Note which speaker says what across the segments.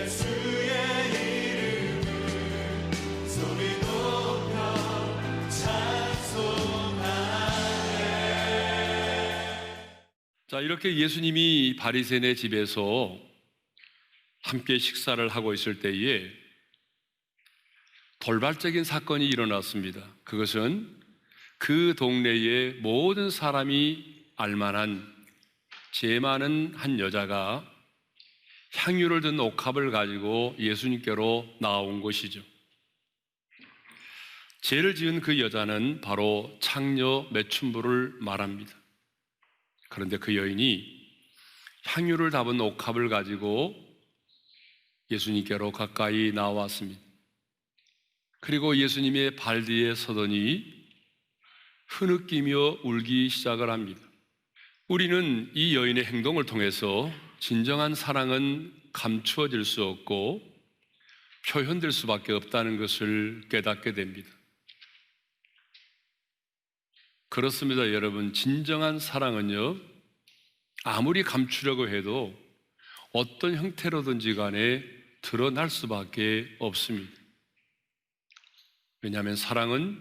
Speaker 1: 예수의 이름을 소리 높여 찬송하네.
Speaker 2: 자, 이렇게 예수님이 바리새인의 집에서 함께 식사를 하고 있을 때에 돌발적인 사건이 일어났습니다. 그것은 그 동네의 모든 사람이 알만한 죄 많은 한 여자가 향유를 든 옥합을 가지고 예수님께로 나온 것이죠. 죄를 지은 그 여자는 바로 창녀 매춘부를 말합니다. 그런데 그 여인이 향유를 담은 옥합을 가지고 예수님께로 가까이 나왔습니다. 그리고 예수님의 발 뒤에 서더니 흐느끼며 울기 시작을 합니다. 우리는 이 여인의 행동을 통해서 진정한 사랑은 감추어질 수 없고 표현될 수밖에 없다는 것을 깨닫게 됩니다. 그렇습니다, 여러분. 진정한 사랑은요, 아무리 감추려고 해도 어떤 형태로든지 간에 드러날 수밖에 없습니다. 왜냐하면 사랑은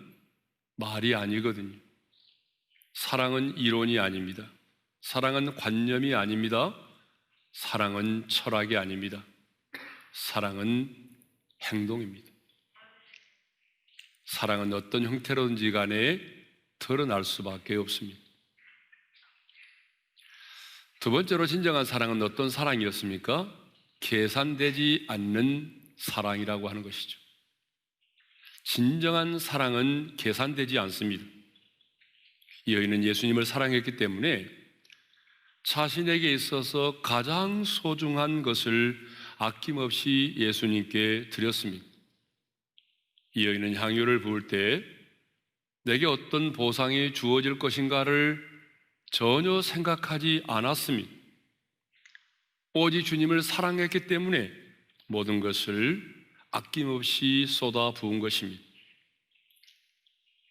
Speaker 2: 말이 아니거든요. 사랑은 이론이 아닙니다. 사랑은 관념이 아닙니다. 사랑은 철학이 아닙니다. 사랑은 행동입니다. 사랑은 어떤 형태로든지 간에 드러날 수밖에 없습니다. 두 번째로 진정한 사랑은 어떤 사랑이었습니까? 계산되지 않는 사랑이라고 하는 것이죠. 진정한 사랑은 계산되지 않습니다. 이 여인은 예수님을 사랑했기 때문에 자신에게 있어서 가장 소중한 것을 아낌없이 예수님께 드렸습니다. 이 여인은 향유를 부을 때 내게 어떤 보상이 주어질 것인가를 전혀 생각하지 않았습니다. 오직 주님을 사랑했기 때문에 모든 것을 아낌없이 쏟아 부은 것입니다.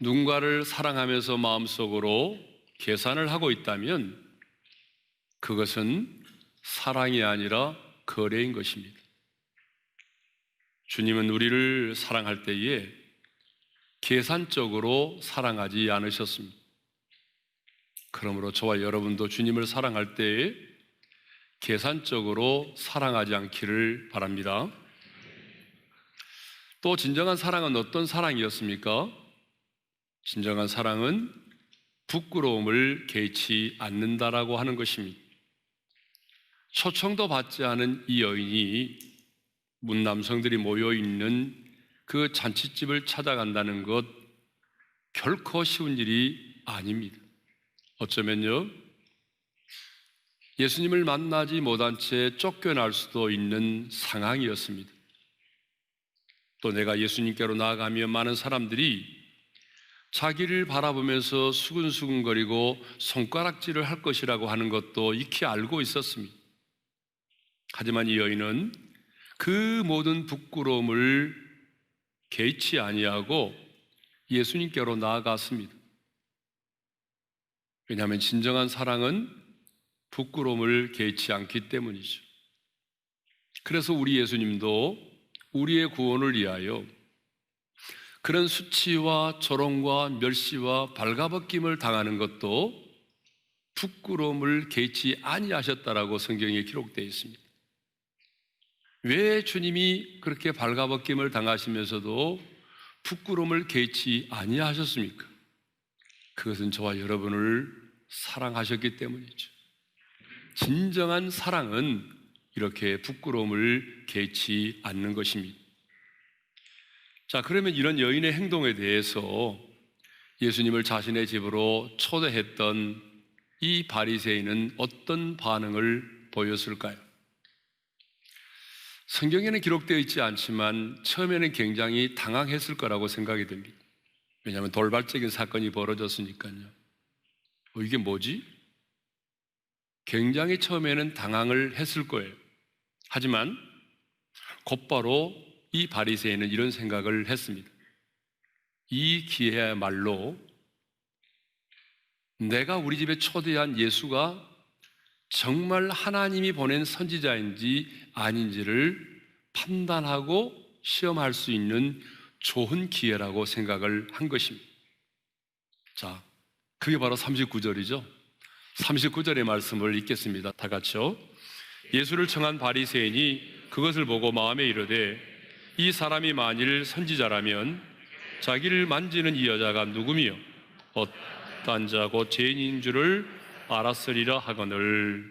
Speaker 2: 누군가를 사랑하면서 마음속으로 계산을 하고 있다면 그것은 사랑이 아니라 거래인 것입니다. 주님은 우리를 사랑할 때에 계산적으로 사랑하지 않으셨습니다. 그러므로 저와 여러분도 주님을 사랑할 때에 계산적으로 사랑하지 않기를 바랍니다. 또 진정한 사랑은 어떤 사랑이었습니까? 진정한 사랑은 부끄러움을 개의치 않는다라고 하는 것입니다. 초청도 받지 않은 이 여인이 문 남성들이 모여있는 그 잔칫집을 찾아간다는 것 결코 쉬운 일이 아닙니다. 어쩌면요, 예수님을 만나지 못한 채 쫓겨날 수도 있는 상황이었습니다. 또 내가 예수님께로 나아가며 많은 사람들이 자기를 바라보면서 수근수근거리고 손가락질을 할 것이라고 하는 것도 익히 알고 있었습니다. 하지만 이 여인은 그 모든 부끄러움을 개의치 아니하고 예수님께로 나아갔습니다. 왜냐하면 진정한 사랑은 부끄러움을 개의치 않기 때문이죠. 그래서 우리 예수님도 우리의 구원을 위하여 그런 수치와 조롱과 멸시와 발가벗김을 당하는 것도 부끄러움을 개의치 아니하셨다라고 성경에 기록되어 있습니다. 왜 주님이 그렇게 발가벗김을 당하시면서도 부끄러움을 개의치 아니하셨습니까? 그것은 저와 여러분을 사랑하셨기 때문이죠. 진정한 사랑은 이렇게 부끄러움을 개의치 않는 것입니다. 자, 그러면 이런 여인의 행동에 대해서 예수님을 자신의 집으로 초대했던 이 바리새인은 어떤 반응을 보였을까요? 성경에는 기록되어 있지 않지만 처음에는 굉장히 당황했을 거라고 생각이 됩니다. 왜냐하면 돌발적인 사건이 벌어졌으니까요. 이게 뭐지? 굉장히 처음에는 당황을 했을 거예요. 하지만 곧바로 이 바리새인은 이런 생각을 했습니다. 이 기회야말로 내가 우리 집에 초대한 예수가 정말 하나님이 보낸 선지자인지 아닌지를 판단하고 시험할 수 있는 좋은 기회라고 생각을 한 것입니다. 자, 그게 바로 39절이죠. 39절의 말씀을 읽겠습니다. 다 같이요. 예수를 청한 바리새인이 그것을 보고 마음에 이르되 이 사람이 만일 선지자라면 자기를 만지는 이 여자가 누구며 어떤 자고 죄인인 줄을 알았으리라 하거늘.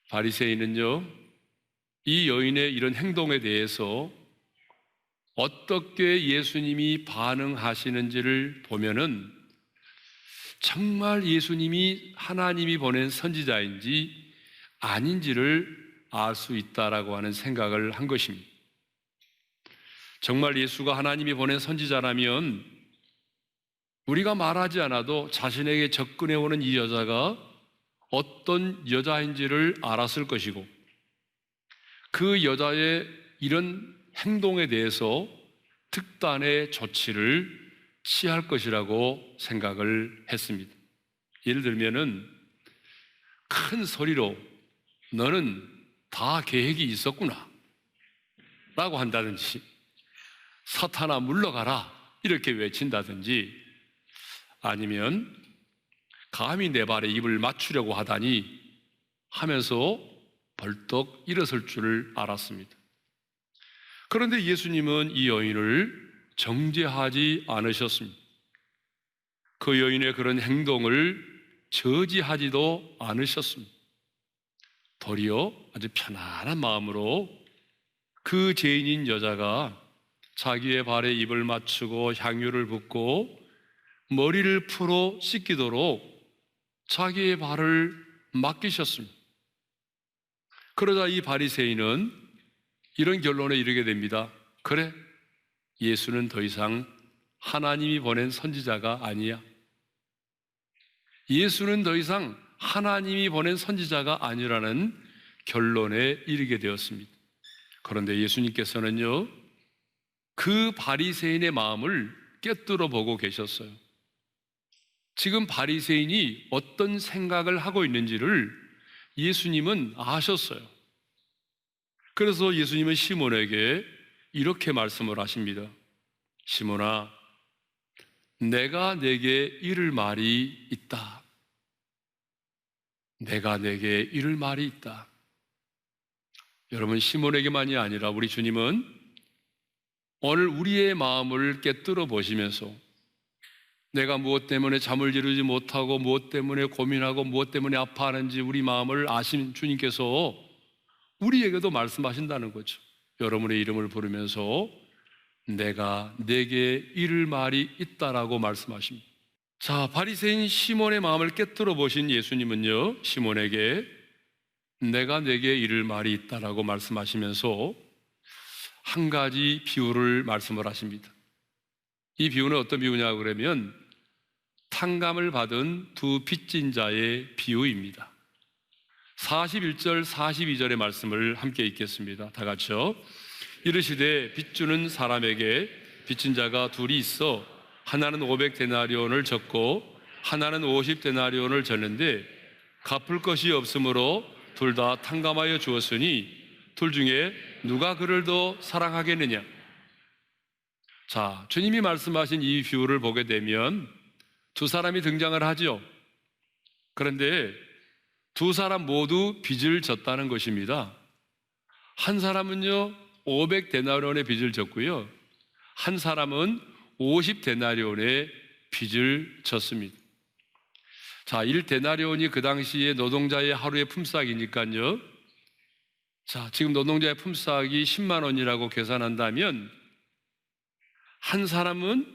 Speaker 2: 바리새인은요, 이 여인의 이런 행동에 대해서 어떻게 예수님이 반응하시는지를 보면은 정말 예수님이 하나님이 보낸 선지자인지 아닌지를 알 수 있다라고 하는 생각을 한 것입니다. 정말 예수가 하나님이 보낸 선지자라면 우리가 말하지 않아도 자신에게 접근해 오는 이 여자가 어떤 여자인지를 알았을 것이고 그 여자의 이런 행동에 대해서 특단의 조치를 취할 것이라고 생각을 했습니다. 예를 들면은 큰 소리로 너는 다 계획이 있었구나 라고 한다든지 사탄아 물러가라 이렇게 외친다든지 아니면 감히 내 발에 입을 맞추려고 하다니 하면서 벌떡 일어설 줄을 알았습니다. 그런데 예수님은 이 여인을 정죄하지 않으셨습니다. 그 여인의 그런 행동을 저지하지도 않으셨습니다. 도리어 아주 편안한 마음으로 그 죄인인 여자가 자기의 발에 입을 맞추고 향유를 붓고 머리를 풀어 씻기도록 자기의 발을 맡기셨습니다. 그러자 이 바리새인은 이런 결론에 이르게 됩니다. 그래, 예수는 더 이상 하나님이 보낸 선지자가 아니야. 예수는 더 이상 하나님이 보낸 선지자가 아니라는 결론에 이르게 되었습니다. 그런데 예수님께서는요, 그 바리새인의 마음을 꿰뚫어 보고 계셨어요. 지금 바리새인이 어떤 생각을 하고 있는지를 예수님은 아셨어요. 그래서 예수님은 시몬에게 이렇게 말씀을 하십니다. 시몬아, 내가 내게 이를 말이 있다. 내가 내게 이를 말이 있다. 여러분, 시몬에게만이 아니라 우리 주님은 오늘 우리의 마음을 꿰뚫어 보시면서 내가 무엇 때문에 잠을 이루지 못하고 무엇 때문에 고민하고 무엇 때문에 아파하는지 우리 마음을 아신 주님께서 우리에게도 말씀하신다는 거죠. 여러분의 이름을 부르면서 내가 내게 이를 말이 있다라고 말씀하십니다. 자, 바리새인 시몬의 마음을 꿰뚫어 보신 예수님은요, 시몬에게 내가 내게 이를 말이 있다라고 말씀하시면서 한 가지 비유를 말씀을 하십니다. 이 비유는 어떤 비유냐고 그러면 탕감을 받은 두 빚진 자의 비유입니다. 41절 42절의 말씀을 함께 읽겠습니다. 다 같이요. 이르시되 빚주는 사람에게 빚진 자가 둘이 있어 하나는 500데나리온을 졌고 하나는 50데나리온을 졌는데 갚을 것이 없으므로 둘 다 탕감하여 주었으니 둘 중에 누가 그를 더 사랑하겠느냐. 자, 주님이 말씀하신 이 비유를 보게 되면 두 사람이 등장을 하죠. 그런데 두 사람 모두 빚을 졌다는 것입니다. 한 사람은요 500데나리온의 빚을 졌고요, 한 사람은 50데나리온의 빚을 졌습니다. 자, 1데나리온이 그 당시에 노동자의 하루의 품삯이니까요. 자, 지금 노동자의 품삯이 10만 원이라고 계산한다면 한 사람은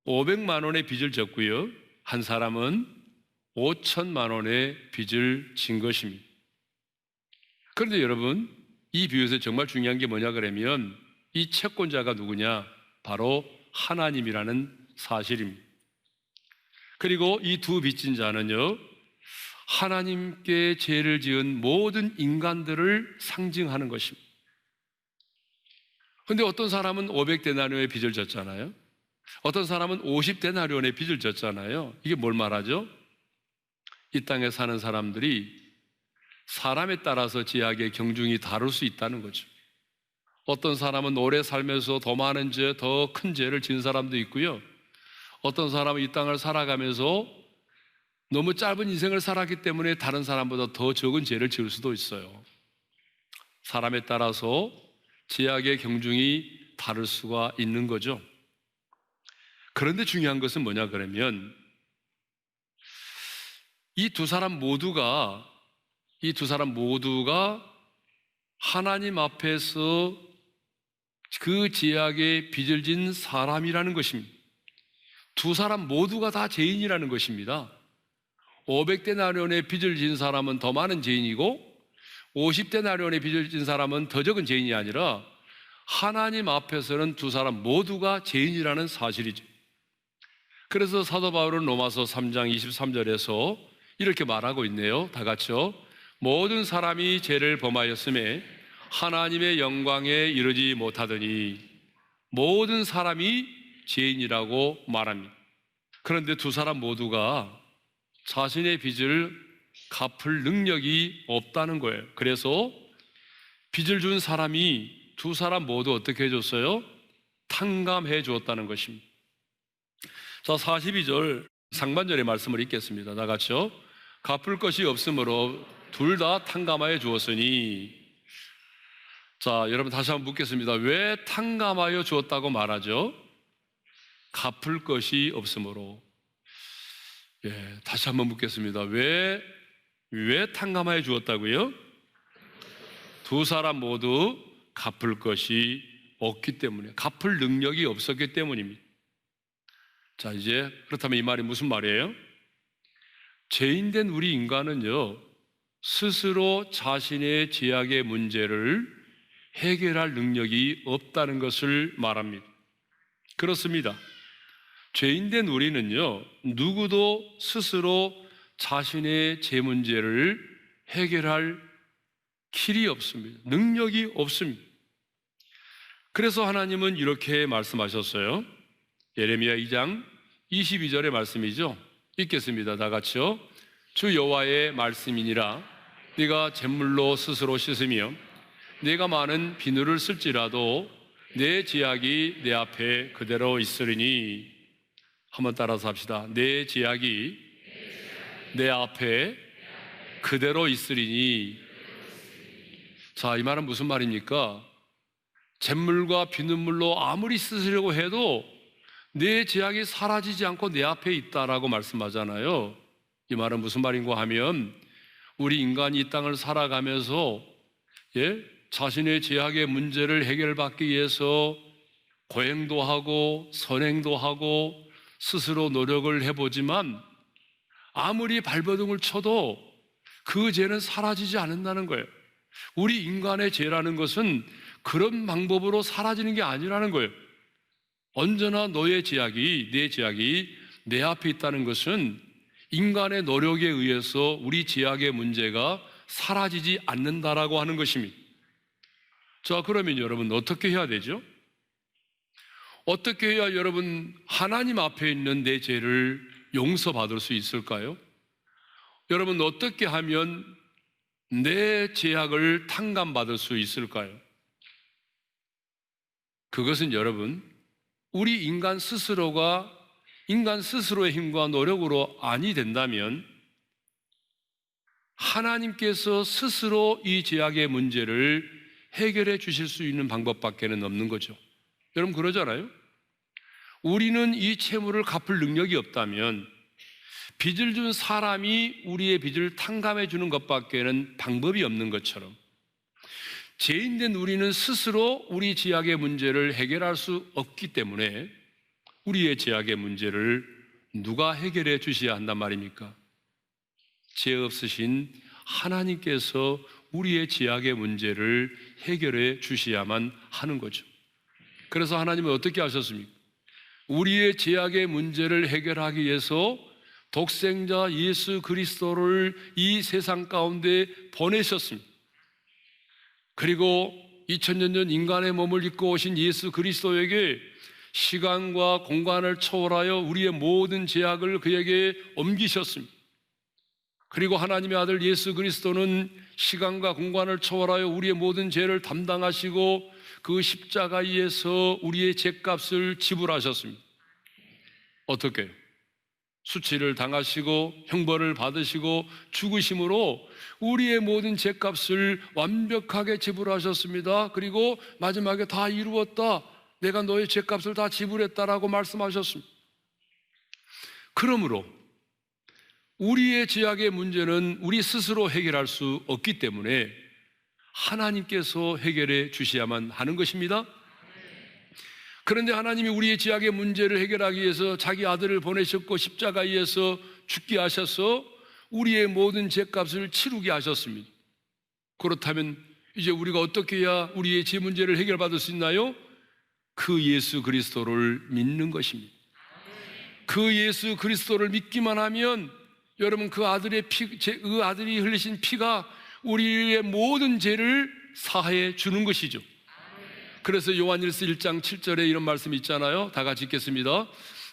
Speaker 2: 500만 원의 빚을 졌고요, 한 사람은 5천만 원의 빚을 진 것입니다. 그런데 여러분, 이 비유에서 정말 중요한 게 뭐냐 그러면 이 채권자가 누구냐? 바로 하나님이라는 사실입니다. 그리고 이 두 빚진 자는요, 하나님께 죄를 지은 모든 인간들을 상징하는 것입니다. 그런데 어떤 사람은 500데나리온의 빚을 졌잖아요. 어떤 사람은 50데나리온의 빚을 졌잖아요. 이게 뭘 말하죠? 이 땅에 사는 사람들이 사람에 따라서 제약의 경중이 다를 수 있다는 거죠. 어떤 사람은 오래 살면서 더 많은 죄, 더 큰 죄를 지은 사람도 있고요. 어떤 사람은 이 땅을 살아가면서 너무 짧은 인생을 살았기 때문에 다른 사람보다 더 적은 죄를 지을 수도 있어요. 사람에 따라서 제약의 경중이 다를 수가 있는 거죠. 그런데 중요한 것은 뭐냐 그러면 이 두 사람 모두가 하나님 앞에서 그 제약의 빚을 진 사람이라는 것입니다. 두 사람 모두가 다 죄인이라는 것입니다. 500데나리온의 빚을 진 사람은 더 많은 죄인이고 50데나리온의 빚을 진 사람은 더 적은 죄인이 아니라 하나님 앞에서는 두 사람 모두가 죄인이라는 사실이죠. 그래서 사도 바울은 로마서 3장 23절에서 이렇게 말하고 있네요. 다 같이요. 모든 사람이 죄를 범하였음에 하나님의 영광에 이르지 못하더니 모든 사람이 죄인이라고 말합니다. 그런데 두 사람 모두가 자신의 빚을 갚을 능력이 없다는 거예요. 그래서 빚을 준 사람이 두 사람 모두 어떻게 해줬어요? 탕감해 주었다는 것입니다. 자, 42절 상반절의 말씀을 읽겠습니다. 다 같이요. 갚을 것이 없으므로 둘 다 탕감하여 주었으니. 자, 여러분 다시 한번 묻겠습니다. 왜 탕감하여 주었다고 말하죠? 갚을 것이 없으므로. 다시 한번 묻겠습니다. 왜 탕감하여 주었다고요? 두 사람 모두 갚을 것이 없기 때문에, 갚을 능력이 없었기 때문입니다. 자, 이제 그렇다면 이 말이 무슨 말이에요? 죄인된 우리 인간은요, 스스로 자신의 죄악의 문제를 해결할 능력이 없다는 것을 말합니다. 그렇습니다. 죄인된 우리는요, 누구도 스스로 자신의 죄 문제를 해결할 길이 없습니다. 능력이 없습니다. 그래서 하나님은 이렇게 말씀하셨어요. 예레미야 2장 22절의 말씀이죠. 읽겠습니다. 다 같이요. 주 여호와의 말씀이니라. 네가 잿물로 스스로 씻으며 네가 많은 비누를 쓸지라도 내 죄악이 내 앞에 그대로 있으리니. 한번 따라서 합시다. 내 죄악이 내 앞에 그대로 있으리니. 자, 이 말은 무슨 말입니까? 잿물과 비눗물로 아무리 씻으려고 해도 내 죄악이 사라지지 않고 내 앞에 있다라고 말씀하잖아요. 이 말은 무슨 말인가 하면 우리 인간이 이 땅을 살아가면서 자신의 죄악의 문제를 해결받기 위해서 고행도 하고 선행도 하고 스스로 노력을 해보지만 아무리 발버둥을 쳐도 그 죄는 사라지지 않는다는 거예요. 우리 인간의 죄라는 것은 그런 방법으로 사라지는 게 아니라는 거예요. 언제나 너의 죄악이, 내 죄악이 내 앞에 있다는 것은 인간의 노력에 의해서 우리 죄악의 문제가 사라지지 않는다라고 하는 것입니다. 자, 그러면 여러분 어떻게 해야 되죠? 어떻게 해야 여러분 하나님 앞에 있는 내 죄를 용서받을 수 있을까요? 여러분 어떻게 하면 내 죄악을 탕감받을 수 있을까요? 그것은 여러분 우리 인간 스스로의 힘과 노력으로 아니 된다면 하나님께서 스스로 이 죄악의 문제를 해결해 주실 수 있는 방법밖에는 없는 거죠. 여러분 그러잖아요. 우리는 이 채무를 갚을 능력이 없다면 빚을 준 사람이 우리의 빚을 탕감해 주는 것밖에는 방법이 없는 것처럼 죄인된 우리는 스스로 우리 죄악의 문제를 해결할 수 없기 때문에 우리의 죄악의 문제를 누가 해결해 주셔야 한단 말입니까? 죄 없으신 하나님께서 우리의 죄악의 문제를 해결해 주셔야만 하는 거죠. 그래서 하나님은 어떻게 하셨습니까? 우리의 죄악의 문제를 해결하기 위해서 독생자 예수 그리스도를 이 세상 가운데 보내셨습니다. 그리고 2000년 전 인간의 몸을 입고 오신 예수 그리스도에게 시간과 공간을 초월하여 우리의 모든 죄악을 그에게 옮기셨습니다. 그리고 하나님의 아들 예수 그리스도는 시간과 공간을 초월하여 우리의 모든 죄를 담당하시고 그 십자가에서 우리의 죄값을 지불하셨습니다. 어떻게? 수치를 당하시고 형벌을 받으시고 죽으심으로 우리의 모든 죄값을 완벽하게 지불하셨습니다. 그리고 마지막에 다 이루었다, 내가 너의 죄값을 다 지불했다라고 말씀하셨습니다. 그러므로 우리의 죄악의 문제는 우리 스스로 해결할 수 없기 때문에 하나님께서 해결해 주셔야만 하는 것입니다. 그런데 하나님이 우리의 죄악의 문제를 해결하기 위해서 자기 아들을 보내셨고 십자가에서 죽게 하셔서 우리의 모든 죄값을 치르게 하셨습니다. 그렇다면 이제 우리가 어떻게 해야 우리의 죄 문제를 해결받을 수 있나요? 그 예수 그리스도를 믿는 것입니다. 그 예수 그리스도를 믿기만 하면 여러분, 그 아들의 그 아들이 흘리신 피가 우리의 모든 죄를 사해 주는 것이죠. 그래서 요한일서 1장 7절에 이런 말씀이 있잖아요. 다 같이 읽겠습니다.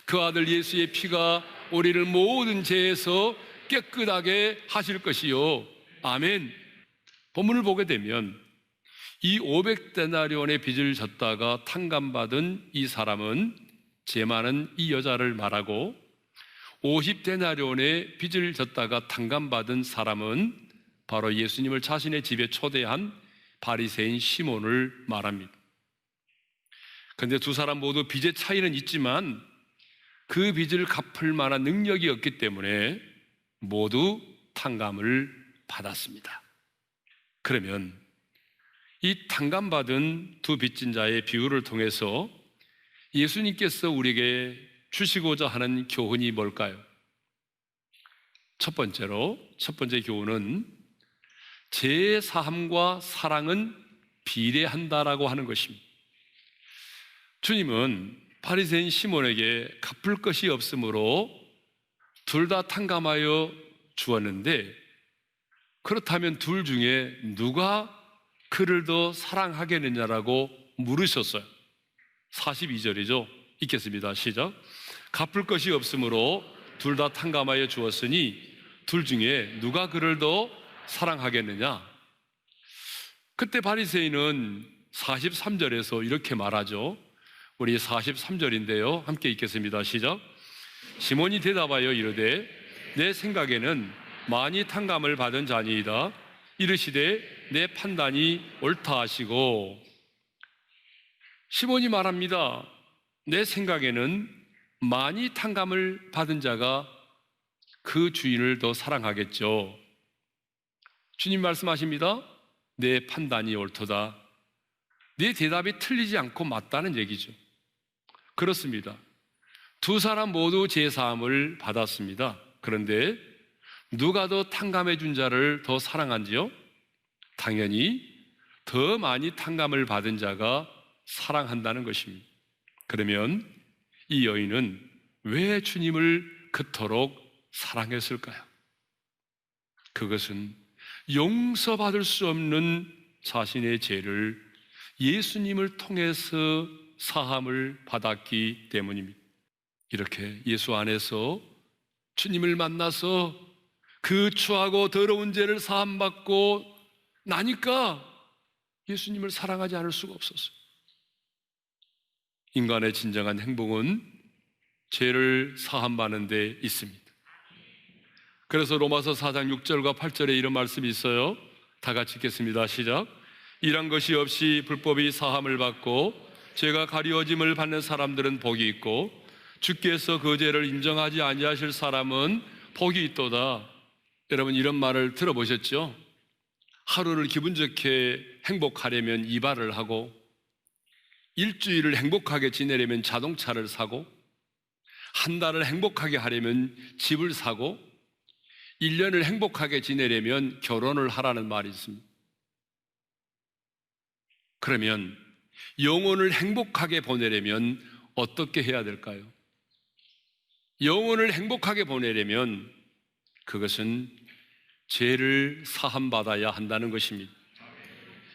Speaker 2: 그 아들 예수의 피가 우리를 모든 죄에서 깨끗하게 하실 것이요. 아멘. 본문을 보게 되면 이 500데나리온의 빚을 졌다가 탕감받은 이 사람은, 죄 많은 이 여자를 말하고, 50데나리온의 빚을 졌다가 탕감받은 사람은 바로 예수님을 자신의 집에 초대한 바리새인 시몬을 말합니다. 그런데 두 사람 모두 빚의 차이는 있지만 그 빚을 갚을 만한 능력이 없기 때문에 모두 탕감을 받았습니다. 그러면 이 탕감받은 두 빚진 자의 비유를 통해서 예수님께서 우리에게 주시고자 하는 교훈이 뭘까요? 첫 번째 교훈은 죄의 사함과 사랑은 비례한다라고 하는 것입니다. 주님은 바리새인 시몬에게 갚을 것이 없으므로 둘 다 탕감하여 주었는데, 그렇다면 둘 중에 누가 그를 더 사랑하겠느냐라고 물으셨어요. 42절이죠. 읽겠습니다. 시작. 갚을 것이 없으므로 둘 다 탕감하여 주었으니 둘 중에 누가 그를 더 사랑하겠느냐? 그때 바리새인은 43절에서 이렇게 말하죠. 우리 43절인데요. 함께 읽겠습니다. 시작. 시몬이 대답하여 이르되 내 생각에는 많이 탕감을 받은 자니이다. 이르시되 내 판단이 옳다 하시고, 시몬이 말합니다. 내 생각에는 많이 탕감을 받은 자가 그 주인을 더 사랑하겠죠. 주님 말씀하십니다. 내 판단이 옳도다. 네 대답이 틀리지 않고 맞다는 얘기죠. 그렇습니다. 두 사람 모두 제사함을 받았습니다. 그런데 누가 더 탕감해 준 자를 더 사랑한지요? 당연히 더 많이 탕감을 받은 자가 사랑한다는 것입니다. 그러면 이 여인은 왜 주님을 그토록 사랑했을까요? 그것은 용서받을 수 없는 자신의 죄를 예수님을 통해서 사함을 받았기 때문입니다. 이렇게 예수 안에서 주님을 만나서 그 추하고 더러운 죄를 사함받고 나니까 예수님을 사랑하지 않을 수가 없었어요. 인간의 진정한 행복은 죄를 사함받는 데 있습니다. 그래서 로마서 4장 6절과 8절에 이런 말씀이 있어요. 다 같이 읽겠습니다. 시작. 이런 것이 없이 불법이 사함을 받고 죄가 가리워짐을 받는 사람들은 복이 있고 주께서 그 죄를 인정하지 아니하실 사람은 복이 있도다. 여러분, 이런 말을 들어보셨죠? 하루를 기분 좋게 행복하려면 이발을 하고, 일주일을 행복하게 지내려면 자동차를 사고, 한 달을 행복하게 하려면 집을 사고, 1년을 행복하게 지내려면 결혼을 하라는 말이 있습니다. 그러면 영혼을 행복하게 보내려면 어떻게 해야 될까요? 영혼을 행복하게 보내려면 그것은 죄를 사함받아야 한다는 것입니다.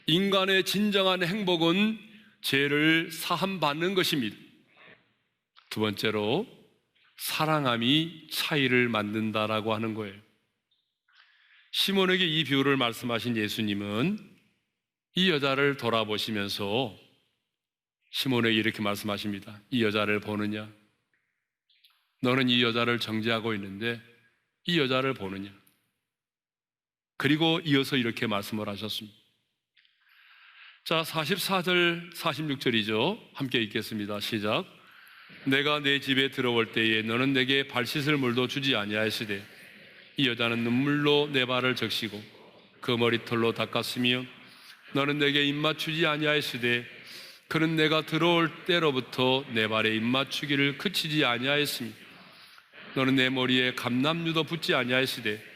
Speaker 2: 인간의 진정한 행복은 죄를 사함받는 것입니다. 두 번째로 사랑함이 차이를 만든다라고 하는 거예요. 시몬에게 이 비유를 말씀하신 예수님은 이 여자를 돌아보시면서 시몬에게 이렇게 말씀하십니다. 이 여자를 보느냐? 너는 이 여자를 정죄하고 있는데 이 여자를 보느냐? 그리고 이어서 이렇게 말씀을 하셨습니다. 자, 44절, 46절이죠. 함께 읽겠습니다. 시작. 내가 내 집에 들어올 때에 너는 내게 발 씻을 물도 주지 아니하였으되 이 여자는 눈물로 내 발을 적시고 그 머리털로 닦았으며 너는 내게 입맞추지 아니하였으되 그는 내가 들어올 때로부터 내 발에 입맞추기를 그치지 아니하였으며 너는 내 머리에 감람유도 붓지 아니하였으되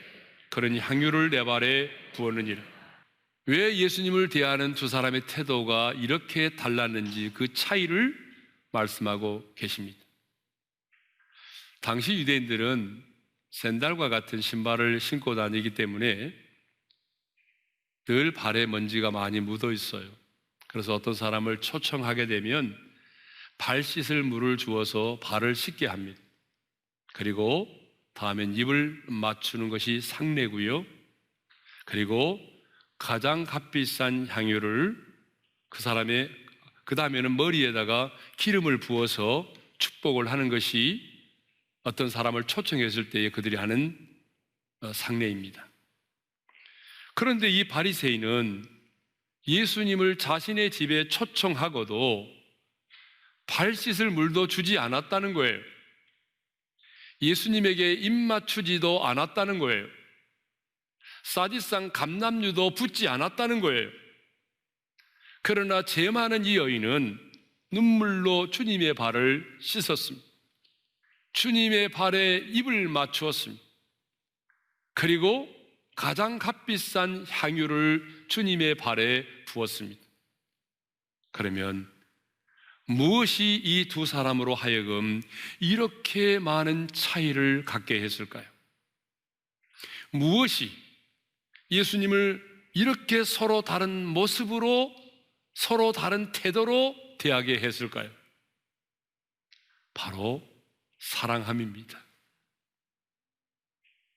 Speaker 2: 그는 향유를 내 발에 부었느니라. 왜 예수님을 대하는 두 사람의 태도가 이렇게 달랐는지 그 차이를 말씀하고 계십니다. 당시 유대인들은 샌달과 같은 신발을 신고 다니기 때문에 늘 발에 먼지가 많이 묻어 있어요. 그래서 어떤 사람을 초청하게 되면 발 씻을 물을 주어서 발을 씻게 합니다. 그리고 다음엔 입을 맞추는 것이 상례고요. 그리고 가장 값비싼 향유를 그 다음에는 머리에다가 기름을 부어서 축복을 하는 것이 어떤 사람을 초청했을 때에 그들이 하는 상례입니다. 그런데 이 바리새인은 예수님을 자신의 집에 초청하고도 발 씻을 물도 주지 않았다는 거예요. 예수님에게 입 맞추지도 않았다는 거예요. 사지상 감람유도 붓지 않았다는 거예요. 그러나 죄 많은 이 여인은 눈물로 주님의 발을 씻었습니다. 주님의 발에 입을 맞추었습니다. 그리고 가장 값비싼 향유를 주님의 발에 부었습니다. 그러면 무엇이 이 두 사람으로 하여금 이렇게 많은 차이를 갖게 했을까요? 무엇이 예수님을 이렇게 서로 다른 모습으로, 서로 다른 태도로 대하게 했을까요? 바로 사랑함입니다.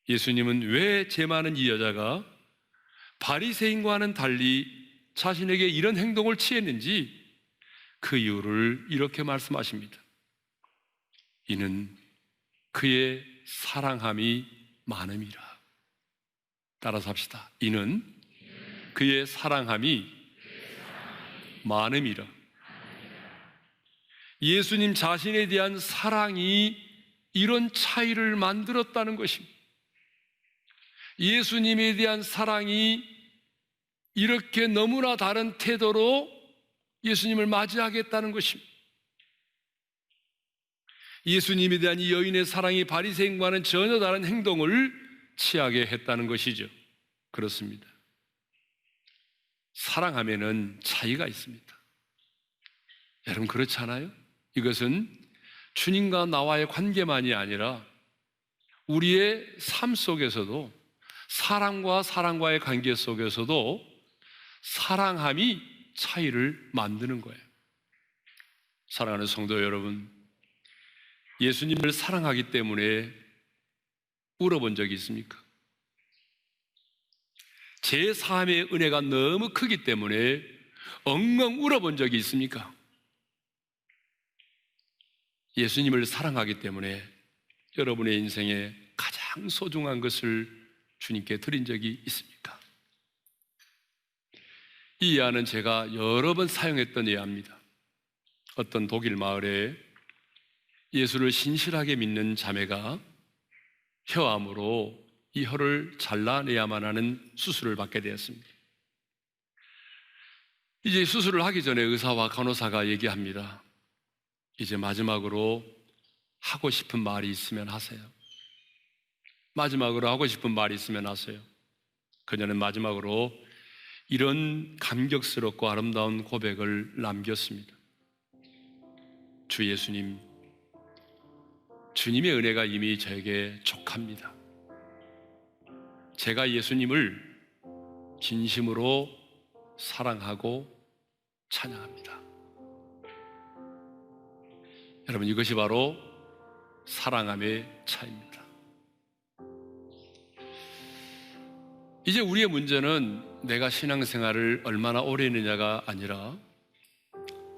Speaker 2: 예수님은 왜 죄 많은 이 여자가 바리새인과는 달리 자신에게 이런 행동을 취했는지 그 이유를 이렇게 말씀하십니다. 이는 그의 사랑함이 많음이라. 따라서 합시다. 이는 그의 사랑함이 많음이라. 예수님 자신에 대한 사랑이 이런 차이를 만들었다는 것입니다. 예수님에 대한 사랑이 이렇게 너무나 다른 태도로 예수님을 맞이하겠다는 것입니다. 예수님에 대한 이 여인의 사랑이 바리새인과는 전혀 다른 행동을 취하게 했다는 것이죠. 그렇습니다. 사랑하면은 차이가 있습니다. 여러분 그렇지 않아요? 이것은 주님과 나와의 관계만이 아니라 우리의 삶 속에서도 사람과 사람과의 관계 속에서도 사랑함이 차이를 만드는 거예요. 사랑하는 성도 여러분, 예수님을 사랑하기 때문에 울어본 적이 있습니까? 제 삶의 은혜가 너무 크기 때문에 엉엉 울어본 적이 있습니까? 예수님을 사랑하기 때문에 여러분의 인생에 가장 소중한 것을 주님께 드린 적이 있습니까? 이 예화는 제가 여러 번 사용했던 예화입니다. 어떤 독일 마을에 예수를 신실하게 믿는 자매가 혀암으로 이 혀를 잘라내야만 하는 수술을 받게 되었습니다. 이제 수술을 하기 전에 의사와 간호사가 얘기합니다. 이제 마지막으로 하고 싶은 말이 있으면 하세요. 마지막으로 하고 싶은 말이 있으면 하세요. 그녀는 마지막으로 이런 감격스럽고 아름다운 고백을 남겼습니다. 주 예수님, 주님의 은혜가 이미 저에게 족합니다. 제가 예수님을 진심으로 사랑하고 찬양합니다. 여러분, 이것이 바로 사랑함의 차이입니다. 이제 우리의 문제는 내가 신앙생활을 얼마나 오래 했느냐가 아니라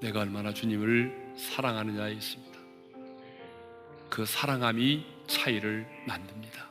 Speaker 2: 내가 얼마나 주님을 사랑하느냐에 있습니다. 그 사랑함이 차이를 만듭니다.